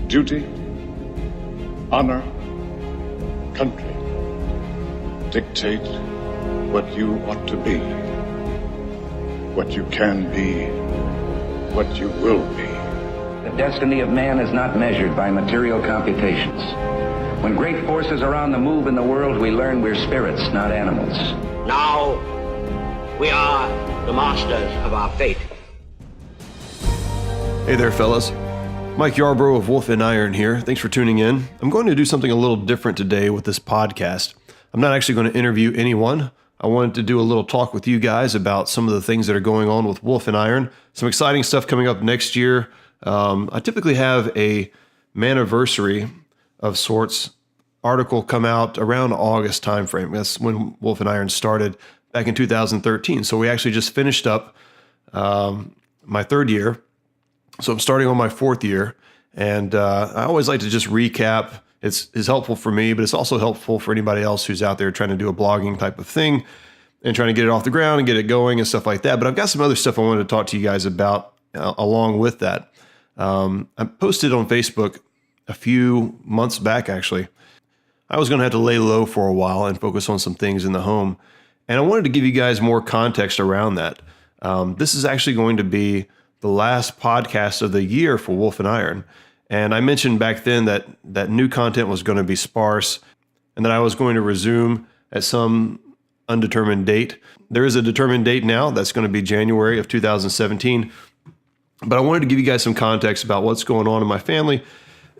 Duty, honor, country dictate what you ought to be, what you can be, what you will be. The destiny of man is not measured by material computations. When great forces are on the move in the world, we learn we're spirits, not animals. Now, we are the masters of our fate. Hey there, fellas. Mike Yarbrough of Wolf and Iron here. Thanks for tuning in. I'm going to do something a little different today with this podcast. I'm not actually going to interview anyone. I wanted to do a little talk with you guys about some of the things that are going on with Wolf and Iron. Some exciting stuff coming up next year. I typically have a Manniversary of sorts article come out around August timeframe. That's when Wolf and Iron started back in 2013. So we actually just finished up my third year. So I'm starting on my fourth year, and I always like to just recap. It's helpful for me, but it's also helpful for anybody else who's out there trying to do a blogging type of thing and trying to get it off the ground and get it going and stuff like that. But I've got some other stuff I wanted to talk to you guys about along with that. I posted on Facebook a few months back, actually. I was going to have to lay low for a while and focus on some things in the home. And I wanted to give you guys more context around that. This is actually going to be the last podcast of the year for Wolf and Iron. And I mentioned back then that new content was going to be sparse and that I was going to resume at some undetermined date. There is a determined date now. That's going to be January of 2017. But I wanted to give you guys some context about what's going on in my family.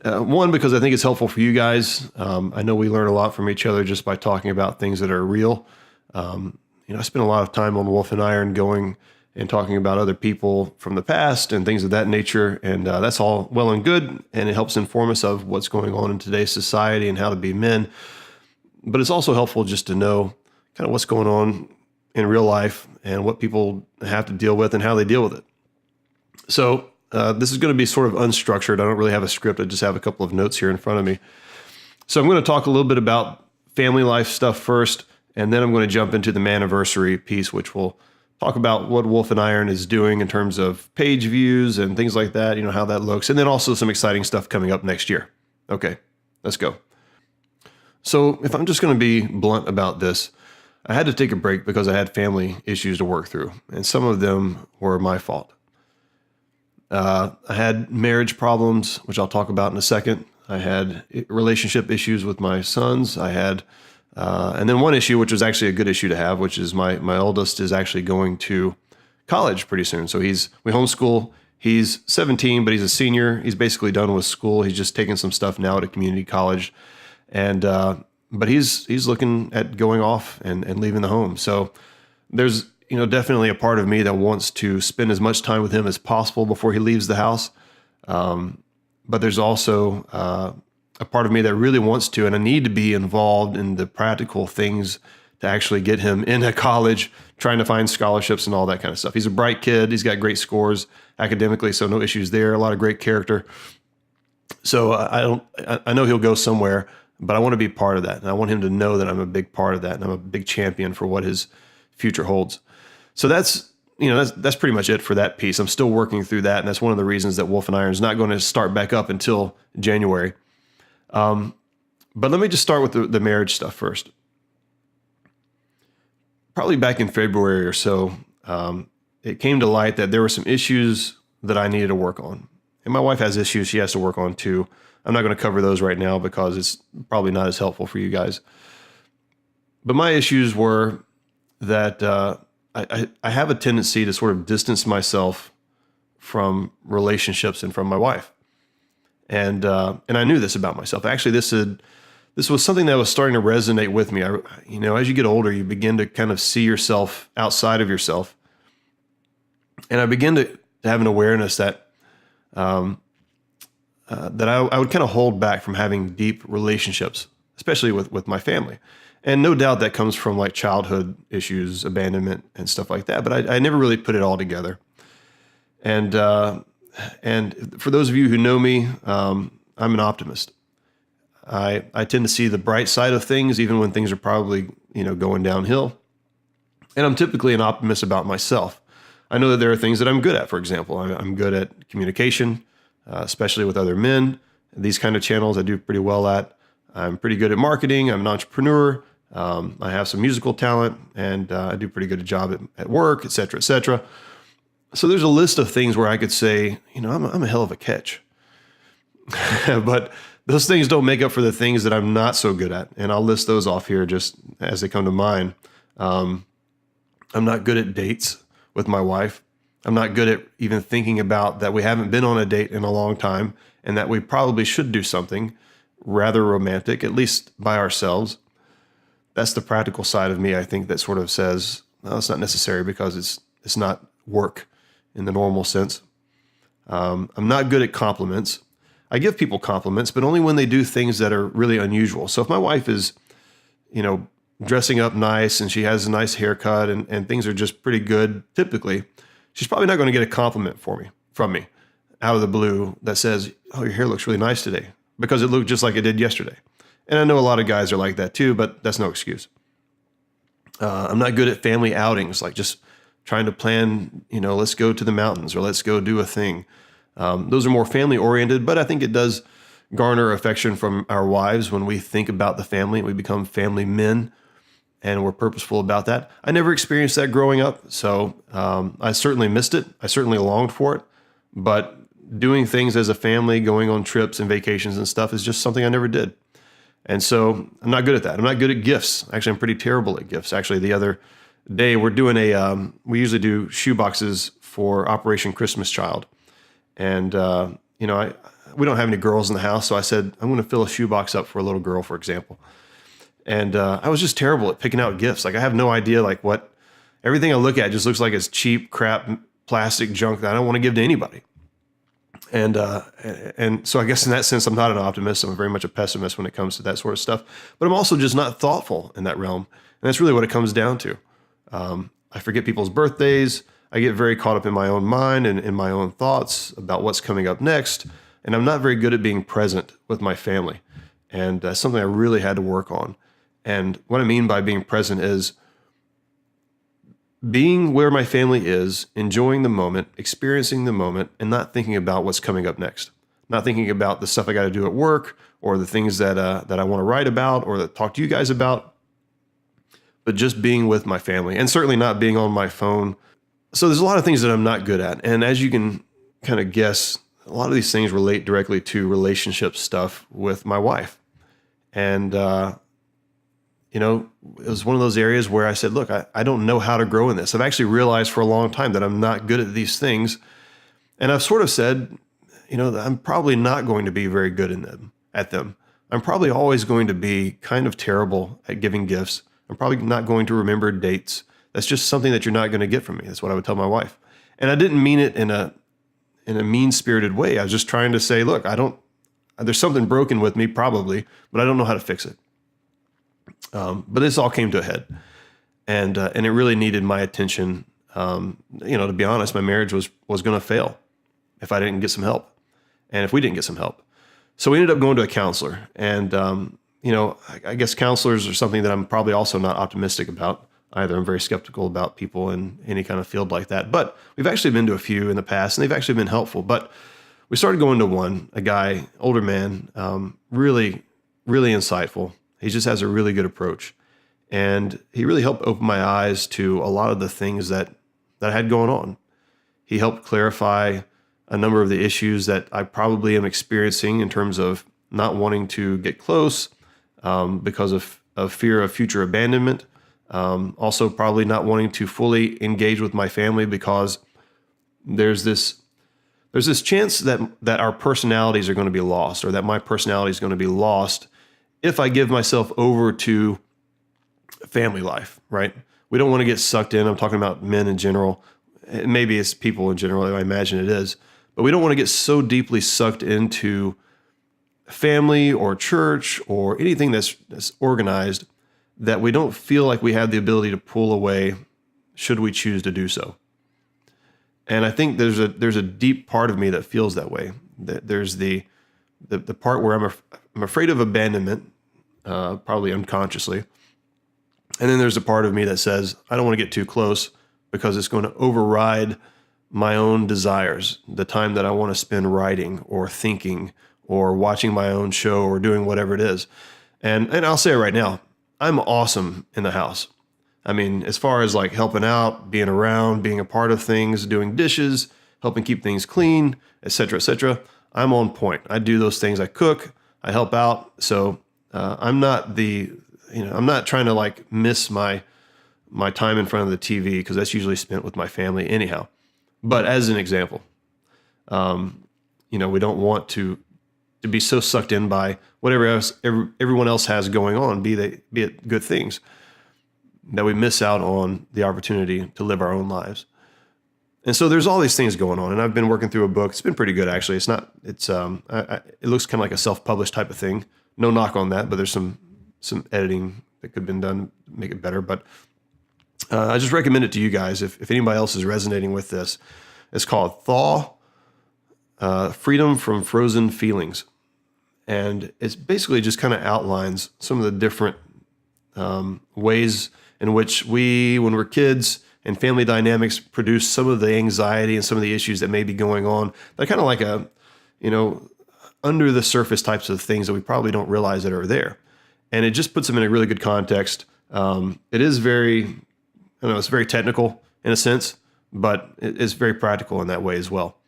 One, because I think it's helpful for you guys. I know we learn a lot from each other just by talking about things that are real. I spend a lot of time on Wolf and Iron going and talking about other people from the past and things of that nature. And that's all well and good. And it helps inform us of what's going on in today's society and how to be men. But it's also helpful just to know kind of what's going on in real life and what people have to deal with and how they deal with it. So this is going to be sort of unstructured. I don't really have a script. I just have a couple of notes here in front of me. So I'm going to talk a little bit about family life stuff first, and then I'm going to jump into the Manniversary piece, which will talk about what Wolf and Iron is doing in terms of page views and things like that, how that looks, and then also some exciting stuff coming up next year. Okay, let's go. So if I'm just going to be blunt about this, I had to take a break because I had family issues to work through, and some of them were my fault. I had marriage problems, which I'll talk about in a second. I had relationship issues with my sons. I had and then one issue, which was actually a good issue to have, which is my oldest is actually going to college pretty soon. So we homeschool. He's 17, but he's a senior. He's basically done with school. He's just taking some stuff now at a community college. And, but he's looking at going off and leaving the home. So there's, definitely a part of me that wants to spend as much time with him as possible before he leaves the house. But there's also, a part of me that really wants to, and I need to be involved in the practical things to actually get him into college, trying to find scholarships and all that kind of stuff. He's a bright kid. He's got great scores academically, so no issues there. A lot of great character. So I know he'll go somewhere, but I want to be part of that. And I want him to know that I'm a big part of that. And I'm a big champion for what his future holds. So that's pretty much it for that piece. I'm still working through that. And that's one of the reasons that Wolf and Iron is not going to start back up until January. But let me just start with the marriage stuff first. Probably back in February or so, it came to light that there were some issues that I needed to work on. And my wife has issues she has to work on too. I'm not going to cover those right now because it's probably not as helpful for you guys. But my issues were that I have a tendency to sort of distance myself from relationships and from my wife. And I knew this about myself. Actually, this was something that was starting to resonate with me. As you get older, you begin to kind of see yourself outside of yourself. And I begin to have an awareness that I would kind of hold back from having deep relationships, especially with my family. And no doubt that comes from like childhood issues, abandonment and stuff like that. But I never really put it all together. And for those of you who know me, I'm an optimist. I tend to see the bright side of things, even when things are probably, going downhill. And I'm typically an optimist about myself. I know that there are things that I'm good at. For example, I'm good at communication, especially with other men. These kind of channels I do pretty well at. I'm pretty good at marketing. I'm an entrepreneur. I have some musical talent, and I do pretty good job at work, et cetera, et cetera. So there's a list of things where I could say, I'm a hell of a catch. But those things don't make up for the things that I'm not so good at. And I'll list those off here just as they come to mind. I'm not good at dates with my wife. I'm not good at even thinking about that we haven't been on a date in a long time and that we probably should do something rather romantic, at least by ourselves. That's the practical side of me, I think, that sort of says, no, it's not necessary because it's not work in the normal sense. I'm not good at compliments. I give people compliments, but only when they do things that are really unusual. So if my wife is, dressing up nice and she has a nice haircut and things are just pretty good, typically, she's probably not going to get a compliment from me out of the blue that says, oh, your hair looks really nice today, because it looked just like it did yesterday. And I know a lot of guys are like that too, but that's no excuse. I'm not good at family outings, like just trying to plan, let's go to the mountains or let's go do a thing. Those are more family oriented, but I think it does garner affection from our wives when we think about the family and we become family men and we're purposeful about that. I never experienced that growing up, so I certainly missed it. I certainly longed for it, but doing things as a family, going on trips and vacations and stuff is just something I never did. And so I'm not good at that. I'm not good at gifts. Actually, I'm pretty terrible at gifts. Actually, the other day we're doing we usually do shoe boxes for Operation Christmas Child. And, we don't have any girls in the house. So I said, I'm going to fill a shoebox up for a little girl, for example. And I was just terrible at picking out gifts. Like I have no idea everything I look at just looks like it's cheap crap, plastic junk that I don't want to give to anybody. And so I guess in that sense, I'm not an optimist. I'm very much a pessimist when it comes to that sort of stuff, but I'm also just not thoughtful in that realm. And that's really what it comes down to. I forget people's birthdays. I get very caught up in my own mind and in my own thoughts about what's coming up next. And I'm not very good at being present with my family. And that's something I really had to work on. And what I mean by being present is being where my family is, enjoying the moment, experiencing the moment, and not thinking about what's coming up next. Not thinking about the stuff I got to do at work or the things that I want to write about or that talk to you guys about, but just being with my family and certainly not being on my phone. So there's a lot of things that I'm not good at. And as you can kind of guess, a lot of these things relate directly to relationship stuff with my wife. And, it was one of those areas where I said, look, I don't know how to grow in this. I've actually realized for a long time that I'm not good at these things. And I've sort of said, that I'm probably not going to be very good at them. I'm probably always going to be kind of terrible at giving gifts. I'm probably not going to remember dates. That's just something that you're not going to get from me. That's what I would tell my wife. And I didn't mean it in a mean-spirited way. I was just trying to say, look, there's something broken with me probably, but I don't know how to fix it. But this all came to a head, and it really needed my attention. To be honest, my marriage was going to fail if I didn't get some help, and if we didn't get some help. So we ended up going to a counselor, and I guess counselors are something that I'm probably also not optimistic about either. I'm very skeptical about people in any kind of field like that. But we've actually been to a few in the past, and they've actually been helpful. But we started going to one, a guy, older man, really, really insightful. He just has a really good approach. And he really helped open my eyes to a lot of the things that I had going on. He helped clarify a number of the issues that I probably am experiencing in terms of not wanting to get close because of fear of future abandonment. Also probably not wanting to fully engage with my family because there's this chance that our personalities are going to be lost, or that my personality is going to be lost if I give myself over to family life, right? We don't want to get sucked in. I'm talking about men in general. Maybe it's people in general. I imagine it is. But we don't want to get so deeply sucked into family or church or anything that's organized that we don't feel like we have the ability to pull away should we choose to do so. And I think there's a deep part of me that feels that way. There's the part where I'm afraid of abandonment, probably unconsciously. And then there's a part of me that says, I don't want to get too close because it's going to override my own desires, the time that I want to spend writing or thinking or watching my own show or doing whatever it is. And I'll say it right now, I'm awesome in the house. I mean, as far as like helping out, being around, being a part of things, doing dishes, helping keep things clean, etc., etc., I'm on point. I do those things. I cook, I help out. So I'm not I'm not trying to like miss my time in front of the TV, because that's usually spent with my family anyhow. But as an example, we don't want to be so sucked in by whatever else everyone else has going on, be it good things, that we miss out on the opportunity to live our own lives. And so there's all these things going on, and I've been working through a book. It's been pretty good, actually. It looks kind of like a self-published type of thing. No knock on that, but there's some editing that could have been done to make it better. But I just recommend it to you guys if anybody else is resonating with this. It's called Thaw, Freedom from Frozen Feelings. And it's basically just kind of outlines some of the different ways in which we, when we're kids, and family dynamics produce some of the anxiety and some of the issues that may be going on. They're kind of like under the surface types of things that we probably don't realize that are there. And it just puts them in a really good context. It is it's very technical in a sense, but it's very practical in that way as well.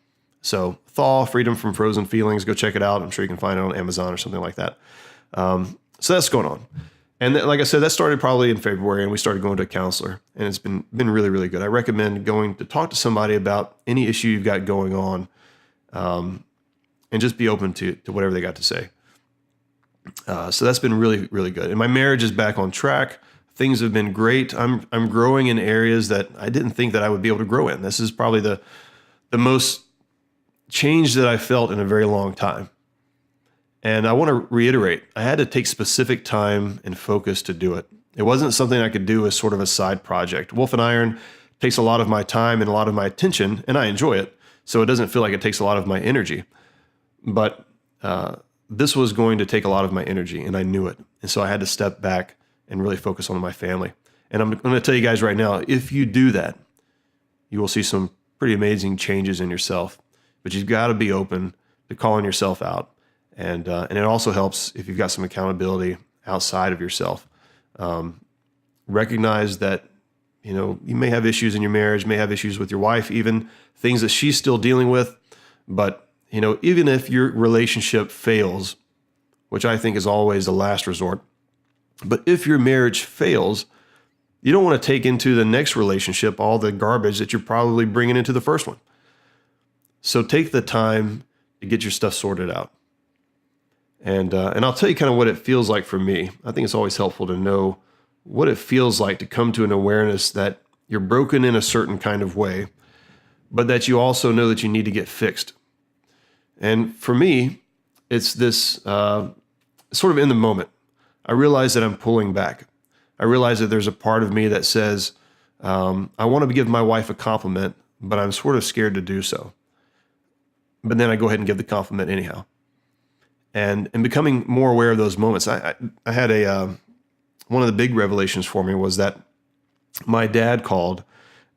So Thaw, Freedom from Frozen Feelings, go check it out. I'm sure you can find it on Amazon or something like that. So that's going on. And like I said, that started probably in February, and we started going to a counselor, and it's been really, really good. I recommend going to talk to somebody about any issue you've got going on, and just be open to whatever they got to say. So that's been really, really good. And my marriage is back on track. Things have been great. I'm growing in areas that I didn't think that I would be able to grow in. This is probably the most change that I felt in a very long time. And I want to reiterate, I had to take specific time and focus to do it. It wasn't something I could do as sort of a side project. Wolf and Iron takes a lot of my time and a lot of my attention, and I enjoy it. So it doesn't feel like it takes a lot of my energy. But this was going to take a lot of my energy, and I knew it. And so I had to step back and really focus on my family. And I'm going to tell you guys right now, if you do that, you will see some pretty amazing changes in yourself. But you've got to be open to calling yourself out. And it also helps if you've got some accountability outside of yourself. Recognize that, you may have issues in your marriage, may have issues with your wife, even things that she's still dealing with. But, even if your relationship fails, which I think is always the last resort, but if your marriage fails, you don't want to take into the next relationship all the garbage that you're probably bringing into the first one. So take the time to get your stuff sorted out. And I'll tell you kind of what it feels like for me. I think it's always helpful to know what it feels like to come to an awareness that you're broken in a certain kind of way, but that you also know that you need to get fixed. And for me, it's this sort of in the moment. I realize that I'm pulling back. I realize that there's a part of me that says, I want to give my wife a compliment, but I'm sort of scared to do so. But then I go ahead and give the compliment anyhow. And becoming more aware of those moments, I had one of the big revelations for me was that my dad called,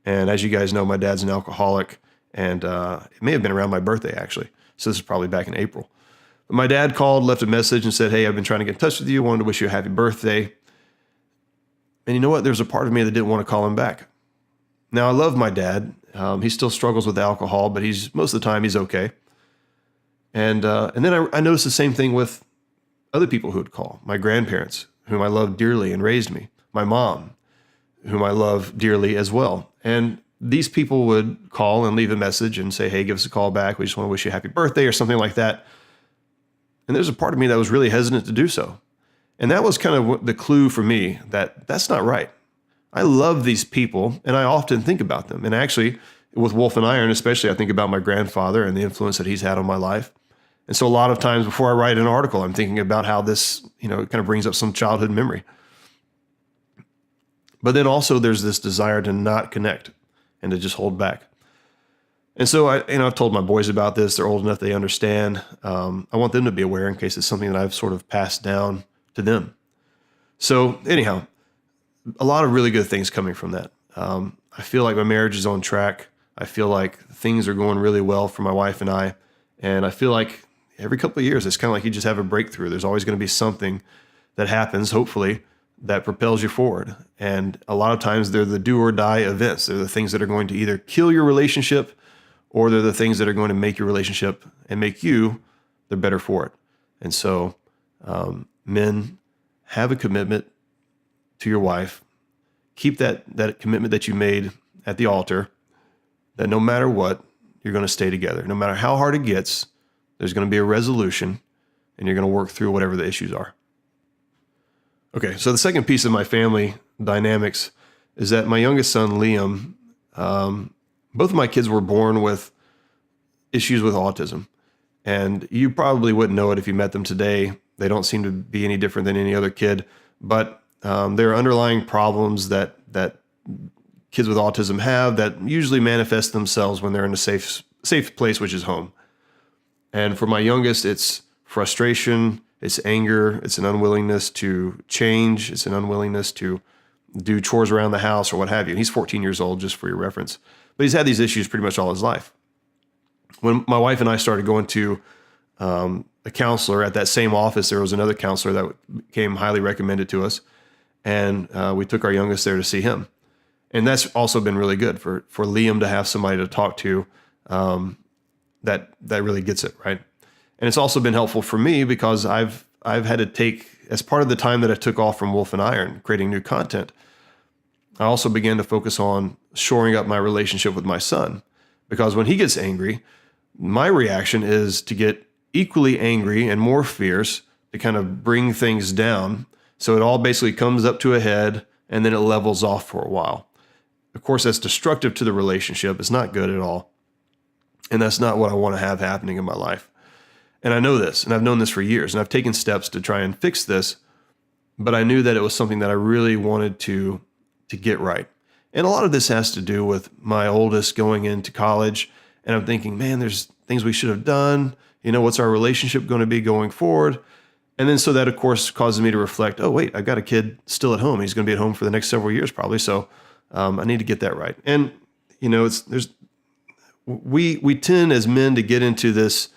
and as you guys know, my dad's an alcoholic, and it may have been around my birthday actually. So this is probably back in April. But my dad called, left a message, and said, "Hey, I've been trying to get in touch with you. Wanted to wish you a happy birthday." And you know what? There's a part of me that didn't want to call him back. Now I love my dad. He still struggles with alcohol, but most of the time he's okay. And then I noticed the same thing with other people who would call. My grandparents, whom I love dearly and raised me. My mom, whom I love dearly as well. And these people would call and leave a message and say, "Hey, give us a call back. We just want to wish you a happy birthday," or something like that. And there's a part of me that was really hesitant to do so. And that was kind of the clue for me that that's not right. I love these people, and I often think about them. And actually, with Wolf and Iron especially, I think about my grandfather and the influence that he's had on my life. And so a lot of times before I write an article, I'm thinking about how this, it kind of brings up some childhood memory. But then also there's this desire to not connect and to just hold back. And so I've told my boys about this. They're old enough, they understand. I want them to be aware in case it's something that I've sort of passed down to them. So anyhow, a lot of really good things coming from that. I feel like my marriage is on track. I feel like things are going really well for my wife and I. And I feel like, every couple of years, it's kind of like you just have a breakthrough. There's always going to be something that happens, hopefully, that propels you forward. And a lot of times they're the do or die events. They're the things that are going to either kill your relationship, or they're the things that are going to make your relationship and make you the better for it. And so, men, have a commitment to your wife. Keep that commitment that you made at the altar, that no matter what, you're going to stay together. No matter how hard it gets, there's going to be a resolution, and you're going to work through whatever the issues are. Okay, so the second piece of my family dynamics is that my youngest son, Liam, both of my kids were born with issues with autism. And you probably wouldn't know it if you met them today. They don't seem to be any different than any other kid, but there are underlying problems that kids with autism have that usually manifest themselves when they're in a safe place, which is home. And for my youngest, it's frustration, it's anger, it's an unwillingness to change, it's an unwillingness to do chores around the house or what have you. And he's 14 years old, just for your reference. But he's had these issues pretty much all his life. When my wife and I started going to a counselor at that same office, there was another counselor that became highly recommended to us. And we took our youngest there to see him. And that's also been really good for Liam to have somebody to talk to that really gets it, right? And it's also been helpful for me because I've had to take, as part of the time that I took off from Wolf and Iron, creating new content, I also began to focus on shoring up my relationship with my son. Because when he gets angry, my reaction is to get equally angry and more fierce to kind of bring things down. So it all basically comes up to a head and then it levels off for a while. Of course, that's destructive to the relationship. It's not good at all. And that's not what I want to have happening in my life. And I know this, and I've known this for years, and I've taken steps to try and fix this, but I knew that it was something that I really wanted to get right. And a lot of this has to do with my oldest going into college, and I'm thinking, man, there's things we should have done. What's our relationship going to be going forward? And then so that, of course, causes me to reflect, oh, wait, I've got a kid still at home. He's going to be at home for the next several years probably, so I need to get that right. And, we tend as men to get into this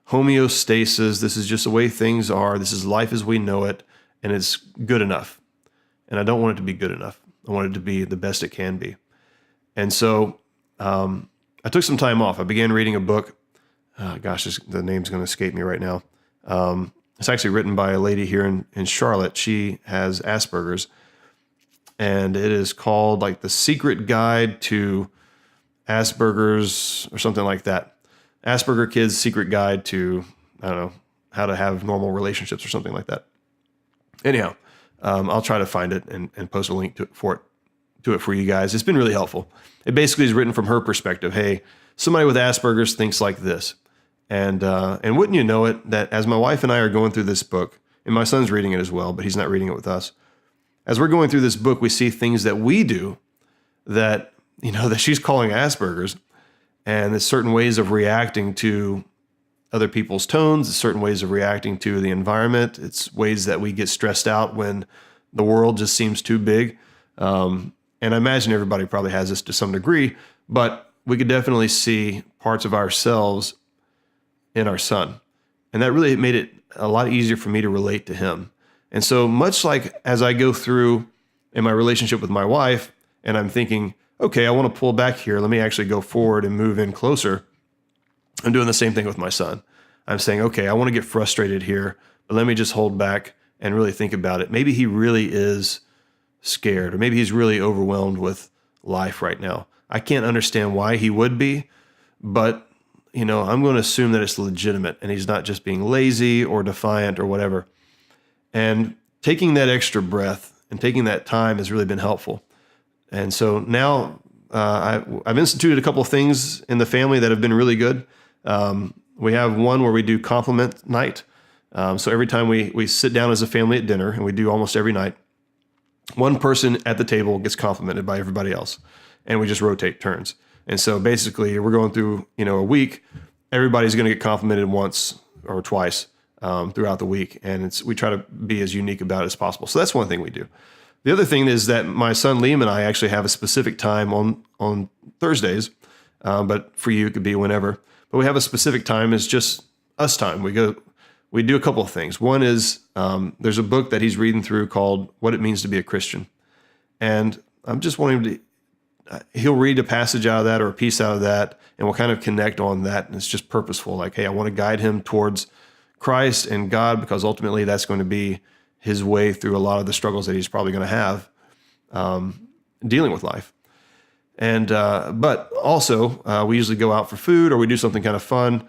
homeostasis. This is just the way things are. This is life as we know it, and it's good enough. And I don't want it to be good enough. I want it to be the best it can be. And so I took some time off. I began reading a book. The name's going to escape me right now. It's actually written by a lady here in Charlotte. She has Asperger's, and it is called like The Secret Guide to Asperger's or something like that. Asperger Kids' Secret Guide to, I don't know, how to have normal relationships or something like that. Anyhow, I'll try to find it and post a link to it for you guys. It's been really helpful. It basically is written from her perspective. Hey, somebody with Asperger's thinks like this. And wouldn't you know it, that as my wife and I are going through this book, and my son's reading it as well, but he's not reading it with us. As we're going through this book, we see things that we do that, that she's calling Asperger's. And there's certain ways of reacting to other people's tones, certain ways of reacting to the environment. It's ways that we get stressed out when the world just seems too big. And I imagine everybody probably has this to some degree, but we could definitely see parts of ourselves in our son. And that really made it a lot easier for me to relate to him. And so much like as I go through in my relationship with my wife, and I'm thinking, okay, I want to pull back here. Let me actually go forward and move in closer. I'm doing the same thing with my son. I'm saying, okay, I want to get frustrated here, but let me just hold back and really think about it. Maybe he really is scared, or maybe he's really overwhelmed with life right now. I can't understand why he would be, but I'm going to assume that it's legitimate and he's not just being lazy or defiant or whatever. And taking that extra breath and taking that time has really been helpful. And so now I've instituted a couple of things in the family that have been really good. We have one where we do compliment night. So every time we sit down as a family at dinner, and we do almost every night, one person at the table gets complimented by everybody else, and we just rotate turns. And so basically we're going through, a week, everybody's going to get complimented once or twice throughout the week. And we try to be as unique about it as possible. So that's one thing we do. The other thing is that my son Liam and I actually have a specific time on Thursdays, but for you it could be whenever. But we have a specific time. It's just us time. We do a couple of things. One is there's a book that he's reading through called What It Means to Be a Christian. And I'm just wanting him to, he'll read a passage out of that or a piece out of that, and we'll kind of connect on that. And it's just purposeful. Like, hey, I want to guide him towards Christ and God, because ultimately that's going to be his way through a lot of the struggles that he's probably going to have dealing with life. And but also we usually go out for food or we do something kind of fun.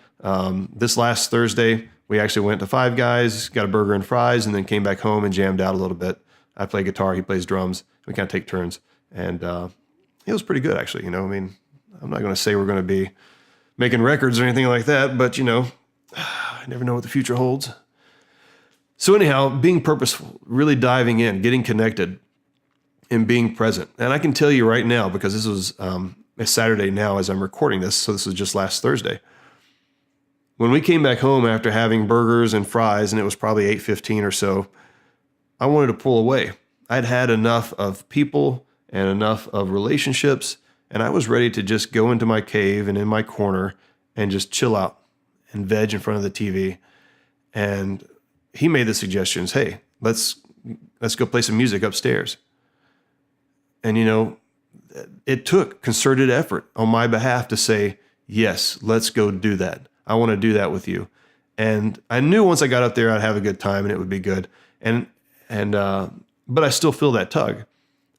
This last Thursday, we actually went to Five Guys, got a burger and fries, and then came back home and jammed out a little bit. I play guitar, he plays drums. We kind of take turns, and it was pretty good, actually. I mean, I'm not going to say we're going to be making records or anything like that, but I never know what the future holds. So anyhow, being purposeful, really diving in, getting connected, and being present. And I can tell you right now, because this was a Saturday now as I'm recording this, so this was just last Thursday. When we came back home after having burgers and fries, and it was probably 8:15 or so, I wanted to pull away. I'd had enough of people and enough of relationships, and I was ready to just go into my cave and in my corner and just chill out and veg in front of the TV. And he made the suggestions, hey, let's go play some music upstairs. And it took concerted effort on my behalf to say, yes, let's go do that. I want to do that with you. And I knew once I got up there, I'd have a good time and it would be good. But I still feel that tug.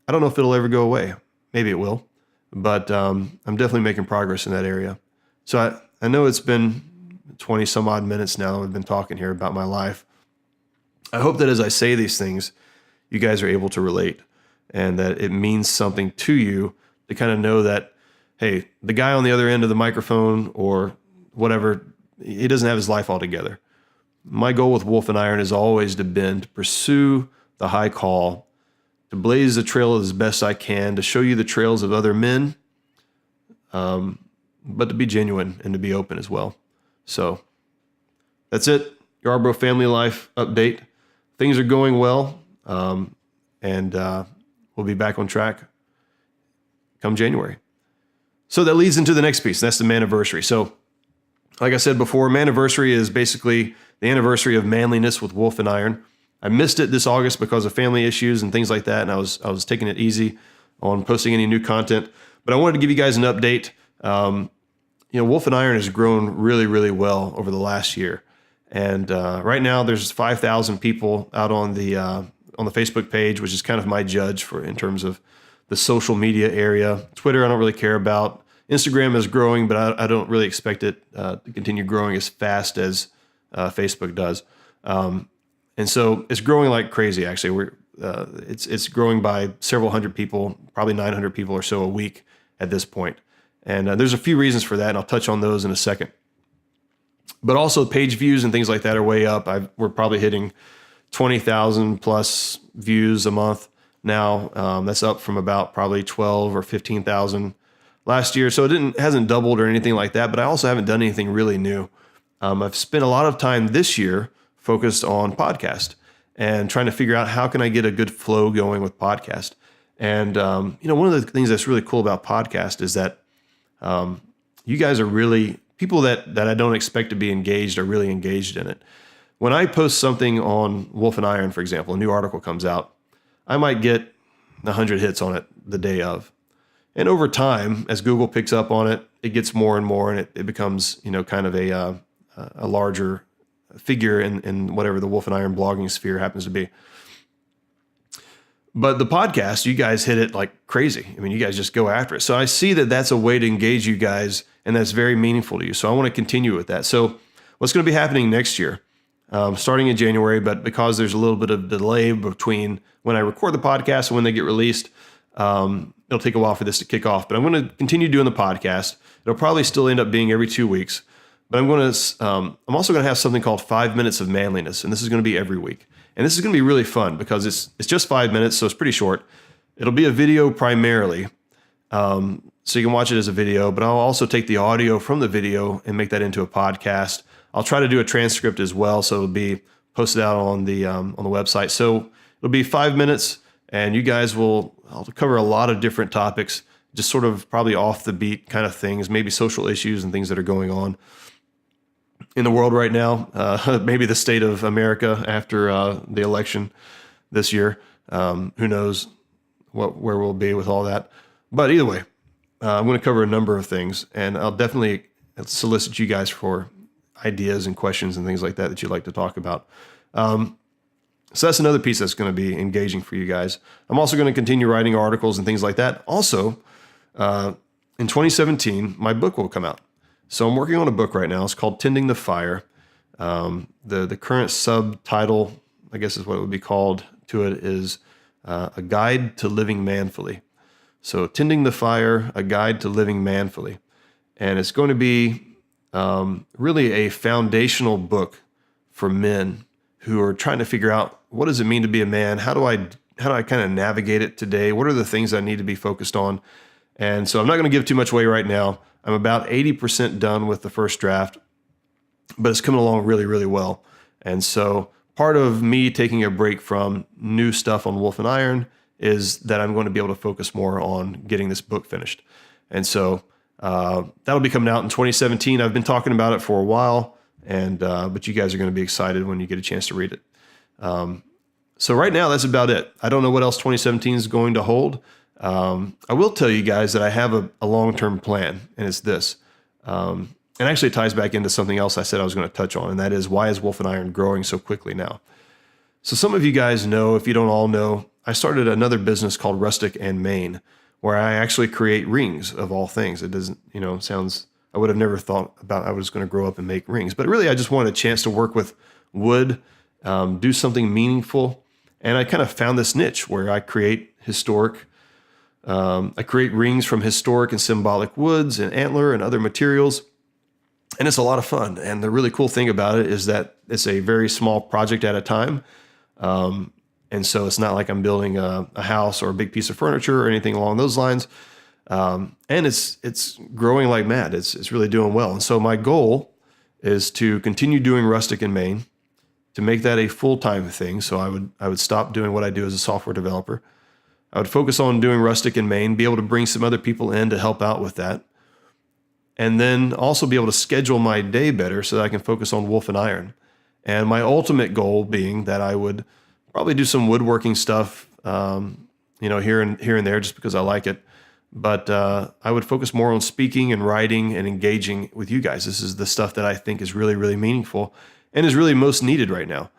I don't know if it'll ever go away. Maybe it will, but I'm definitely making progress in that area. So I know it's been 20 some odd minutes now that we've been talking here about my life. I hope that as I say these things, you guys are able to relate and that it means something to you to kind of know that, hey, the guy on the other end of the microphone or whatever, he doesn't have his life all together. My goal with Wolf and Iron has always been to pursue the high call, to blaze the trail as best I can, to show you the trails of other men, but to be genuine and to be open as well. So that's it. Yarbrough family life update. Things are going well, and we'll be back on track come January. So that leads into the next piece. That's the Manniversary. So like I said before, Manniversary is basically the anniversary of manliness with Wolf and Iron. I missed it this August because of family issues and things like that, and I was taking it easy on posting any new content. But I wanted to give you guys an update. Wolf and Iron has grown really, really well over the last year, and right now there's 5,000 people out on the Facebook page, which is kind of my judge in terms of the social media area. Twitter, I don't really care about. Instagram is growing, but I don't really expect it to continue growing as fast as Facebook does. And so it's growing like crazy. Actually, it's growing by several hundred people, probably 900 people or so a week at this point. And there's a few reasons for that, and I'll touch on those in a second. But also page views and things like that are way up. We're probably hitting 20,000 plus views a month now. That's up from about probably 12 or 15,000 last year. So it hasn't doubled or anything like that, but I also haven't done anything really new. I've spent a lot of time this year focused on podcast and trying to figure out how can I get a good flow going with podcast. And, one of the things that's really cool about podcast is that you guys are really, people that I don't expect to be engaged are really engaged in it. When I post something on Wolf and Iron, for example, a new article comes out, I might get 100 hits on it the day of. And over time, as Google picks up on it, it gets more and more, and it becomes, kind of a larger figure in whatever the Wolf and Iron blogging sphere happens to be. But the podcast, you guys hit it like crazy. I mean, you guys just go after it. So I see that that's a way to engage you guys, and that's very meaningful to you. So I want to continue with that. So what's going to be happening next year, starting in January, but because there's a little bit of delay between when I record the podcast and when they get released, it'll take a while for this to kick off. But I'm going to continue doing the podcast. It'll probably still end up being every 2 weeks. But I'm also going to have something called 5 Minutes of Manliness, and this is going to be every week. And this is going to be really fun because it's just 5 minutes, so it's pretty short. It'll be a video primarily, so you can watch it as a video, but I'll also take the audio from the video and make that into a podcast. I'll try to do a transcript as well, so it'll be posted out on the website. So it'll be 5 minutes, and you guys I'll cover a lot of different topics, just sort of probably off the beat kind of things, maybe social issues and things that are going on. in the world right now, maybe the state of America after the election this year. Who knows where we'll be with all that. But either way, I'm going to cover a number of things, and I'll definitely solicit you guys for ideas and questions and things like that you'd like to talk about. So that's another piece that's going to be engaging for you guys. I'm also going to continue writing articles and things like that. Also, in 2017, my book will come out. So I'm working on a book right now. It's called Tending the Fire. The current subtitle, I guess is what it would be called to it, is A Guide to Living Manfully. So Tending the Fire, A Guide to Living Manfully. And it's going to be really a foundational book for men who are trying to figure out, what does it mean to be a man? How do I kind of navigate it today? What are the things I need to be focused on? And so I'm not going to give too much away right now. I'm about 80% done with the first draft, but it's coming along really, really well. And so part of me taking a break from new stuff on Wolf and Iron is that I'm going to be able to focus more on getting this book finished. And so that'll be coming out in 2017. I've been talking about it for a while, and but you guys are going to be excited when you get a chance to read it. So right now, that's about it. I don't know what else 2017 is going to hold. I will tell you guys that I have a long-term plan, and it's this. And actually it ties back into something else I said I was going to touch on, and that is, why is Wolf and Iron growing so quickly now? So some of you guys know, if you don't all know, I started another business called Rustic and Main, where I actually create rings of all things. It doesn't, I would have never thought about I was going to grow up and make rings, but really I just wanted a chance to work with wood, do something meaningful. And I kind of found this niche where I create I create rings from historic and symbolic woods and antler and other materials. And it's a lot of fun. And the really cool thing about it is that it's a very small project at a time. And so it's not like I'm building a house or a big piece of furniture or anything along those lines. And it's growing like mad. It's really doing well. And so my goal is to continue doing Rustic in Maine, to make that a full-time thing. So I would stop doing what I do as a software developer. I would focus on doing Rustic in Maine, be able to bring some other people in to help out with that. And then also be able to schedule my day better so that I can focus on Wolf and Iron. And my ultimate goal being that I would probably do some woodworking stuff, here and there, just because I like it. But I would focus more on speaking and writing and engaging with you guys. This is the stuff that I think is really, really meaningful and is really most needed right now.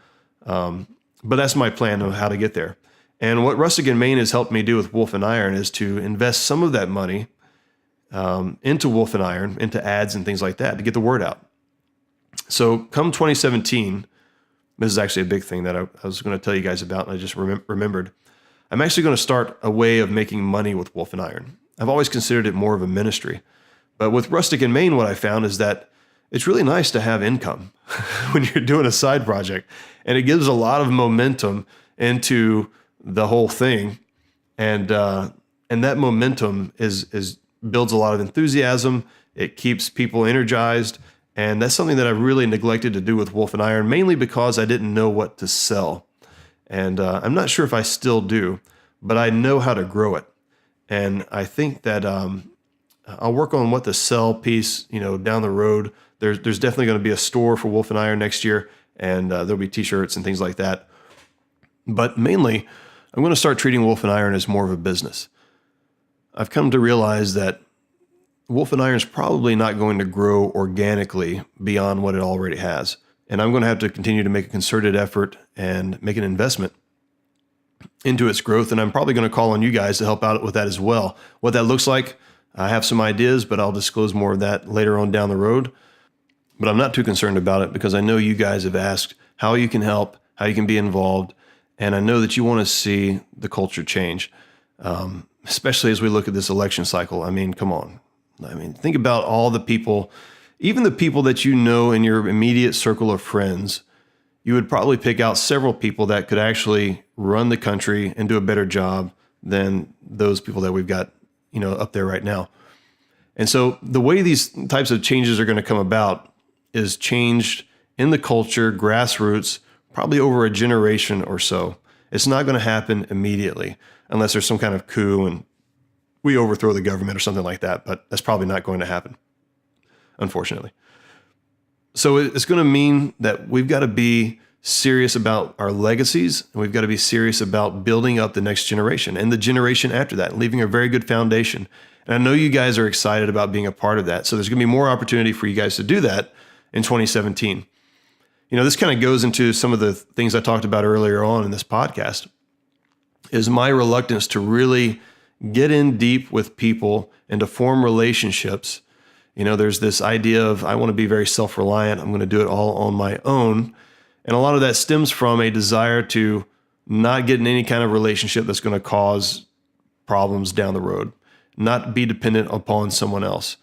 But that's my plan of how to get there. And what Rustic and Maine has helped me do with Wolf and Iron is to invest some of that money into Wolf and Iron, into ads and things like that, to get the word out. So come 2017, this is actually a big thing that I was going to tell you guys about, and I just remembered. I'm actually going to start a way of making money with Wolf and Iron. I've always considered it more of a ministry. But with Rustic and Maine, what I found is that it's really nice to have income when you're doing a side project. And it gives a lot of momentum into the whole thing. And that momentum builds a lot of enthusiasm. It keeps people energized. And that's something that I really neglected to do with Wolf and Iron, mainly because I didn't know what to sell. And I'm not sure if I still do, but I know how to grow it. And I think that I'll work on what to sell piece, down the road. There's definitely going to be a store for Wolf and Iron next year, and there'll be t-shirts and things like that. But mainly, I'm going to start treating Wolf and Iron as more of a business. I've come to realize that Wolf and Iron is probably not going to grow organically beyond what it already has. And I'm going to have to continue to make a concerted effort and make an investment into its growth. And I'm probably going to call on you guys to help out with that as well. What that looks like, I have some ideas, but I'll disclose more of that later on down the road. But I'm not too concerned about it because I know you guys have asked how you can help, how you can be involved. And I know that you want to see the culture change, especially as we look at this election cycle. I mean, come on. Think about all the people, even the people that you know in your immediate circle of friends. You would probably pick out several people that could actually run the country and do a better job than those people that we've got, up there right now. And so the way these types of changes are going to come about is changed in the culture, grassroots, probably over a generation or so. It's not going to happen immediately unless there's some kind of coup and we overthrow the government or something like that, but that's probably not going to happen, unfortunately. So it's going to mean that we've got to be serious about our legacies, and we've got to be serious about building up the next generation and the generation after that, leaving a very good foundation. And I know you guys are excited about being a part of that. So there's going to be more opportunity for you guys to do that in 2017. This kind of goes into some of the things I talked about earlier on in this podcast, is my reluctance to really get in deep with people and to form relationships. There's this idea of, I want to be very self-reliant. I'm going to do it all on my own. And a lot of that stems from a desire to not get in any kind of relationship that's going to cause problems down the road, not be dependent upon someone else.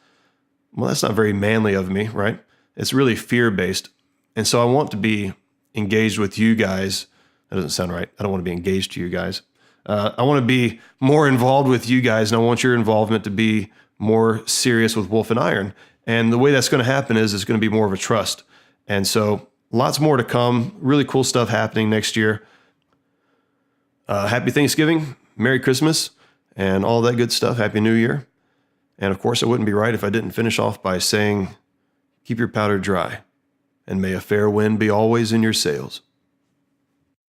Well, that's not very manly of me, right? It's really fear-based. And so I want to be engaged with you guys. That doesn't sound right. I don't want to be engaged to you guys. I want to be more involved with you guys, and I want your involvement to be more serious with Wolf and Iron. And the way that's going to happen is it's going to be more of a trust. And so lots more to come. Really cool stuff happening next year. Happy Thanksgiving, Merry Christmas, and all that good stuff. Happy New Year. And of course, it wouldn't be right if I didn't finish off by saying, keep your powder dry, and may a fair wind be always in your sails.